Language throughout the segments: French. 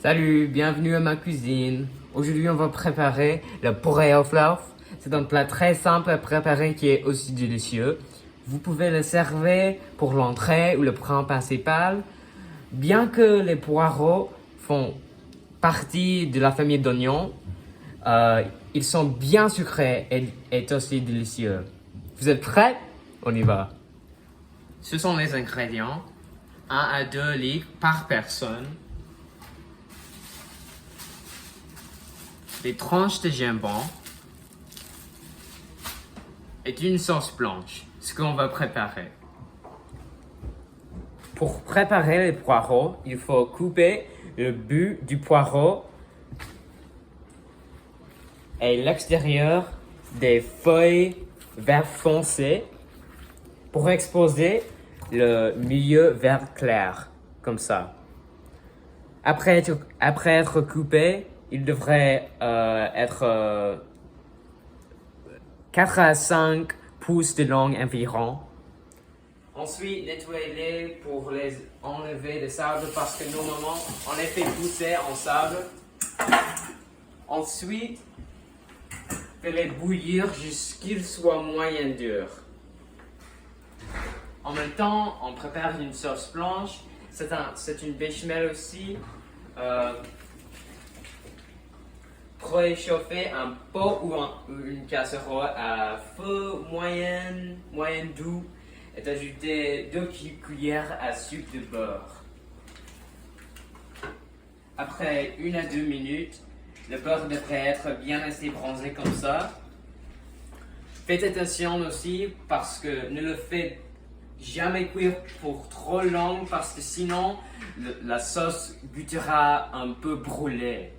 Salut, bienvenue à ma cuisine. Aujourd'hui, on va préparer le purée of love. C'est un plat très simple à préparer qui est aussi délicieux. Vous pouvez le servir pour l'entrée ou le plat principal. Bien que les poireaux font partie de la famille d'oignons, ils sont bien sucrés et aussi délicieux. Vous êtes prêts? On y va. Ce sont les ingrédients. 1 à 2 litres par personne. Des tranches de jambon et une sauce blanche, ce qu'on va préparer. Pour préparer les poireaux, il faut couper le but du poireau et l'extérieur des feuilles vert foncé pour exposer le milieu vert clair, comme ça. Après être coupé, il devrait être 4 à 5 pouces de long environ. Ensuite, nettoyez-les pour les enlever le sable parce que normalement, on les fait pousser en sable. Ensuite, faites-les bouillir jusqu'ils soient moyen durs. En même temps, on prépare une sauce blanche. C'est une béchamel aussi. Préchauffer un pot ou une casserole à feu moyen doux et ajouter 2 cuillères à soupe de beurre. Après 1 à 2 minutes, le beurre devrait être bien assez bronzé comme ça. Faites attention aussi parce que ne le faites jamais cuire pour trop long parce que sinon la sauce goûtera un peu brûlée.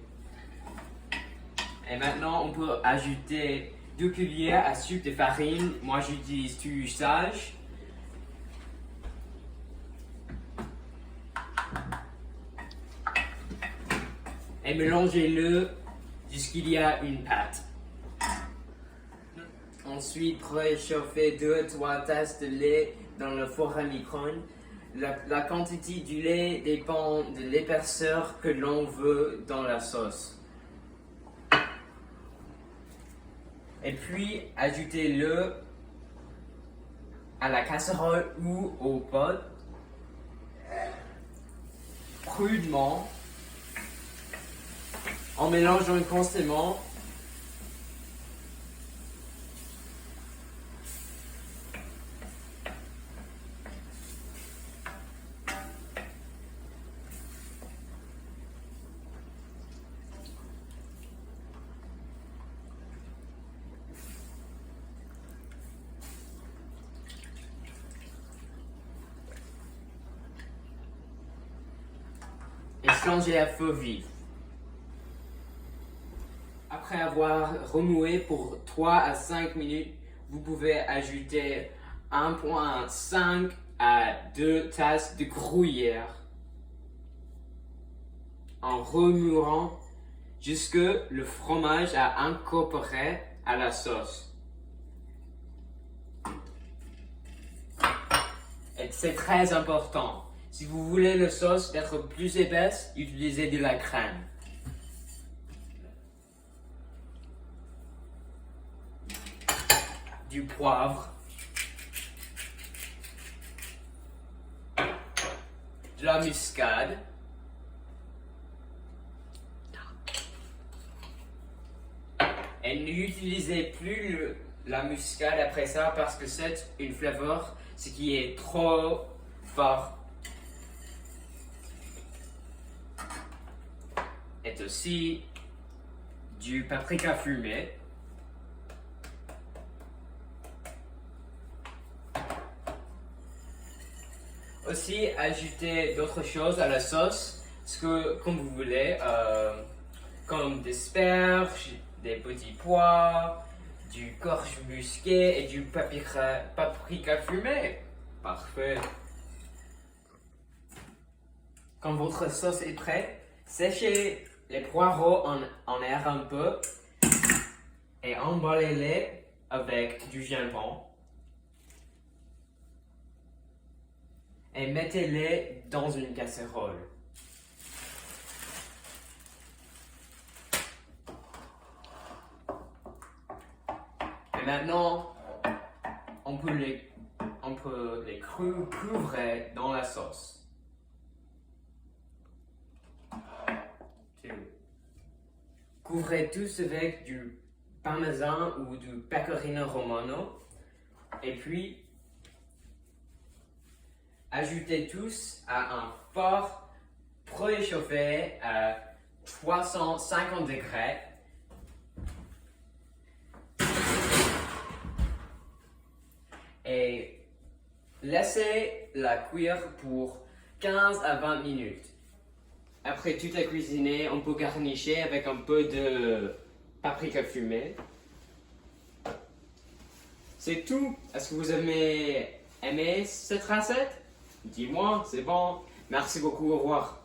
Et maintenant, on peut ajouter 2 cuillères à soupe de farine. Moi, j'utilise du sage. Et mélangez-le jusqu'il y a une pâte. Ensuite, préchauffez 2 à 3 tasses de lait dans le four à micro-ondes. La quantité du lait dépend de l'épaisseur que l'on veut dans la sauce. Et puis, ajoutez-le à la casserole ou au pot, crudement, en mélangeant constamment. Et changer à feu vif. Après avoir remué pour 3 à 5 minutes, vous pouvez ajouter 1,5 à 2 tasses de gruyère en remuant jusque le fromage a incorporé à la sauce. Et c'est très important. Si vous voulez la sauce d'être plus épaisse, utilisez de la crème. Du poivre. De la muscade. Et n'utilisez plus la muscade après ça parce que c'est une flavor, ce qui est trop fort. Et aussi du paprika fumé. Aussi, ajoutez d'autres choses à la sauce, comme vous voulez, comme des asperges, des petits pois, du corge musqué et du paprika fumé. Parfait. Quand votre sauce est prête, séchez les poireaux en air un peu et emballez-les avec du jambon. Et mettez-les dans une casserole. Et maintenant, on peut les couvrir dans la sauce. Couvrez tous avec du parmesan ou du pecorino romano. Et puis, ajoutez tous à un four préchauffé à 350 degrés. Et laissez la cuire pour 15 à 20 minutes. Après tout est cuisiné, on peut garnir avec un peu de paprika fumée. C'est tout. Est-ce que vous avez aimé cette recette? Dis-moi, c'est bon. Merci beaucoup, au revoir.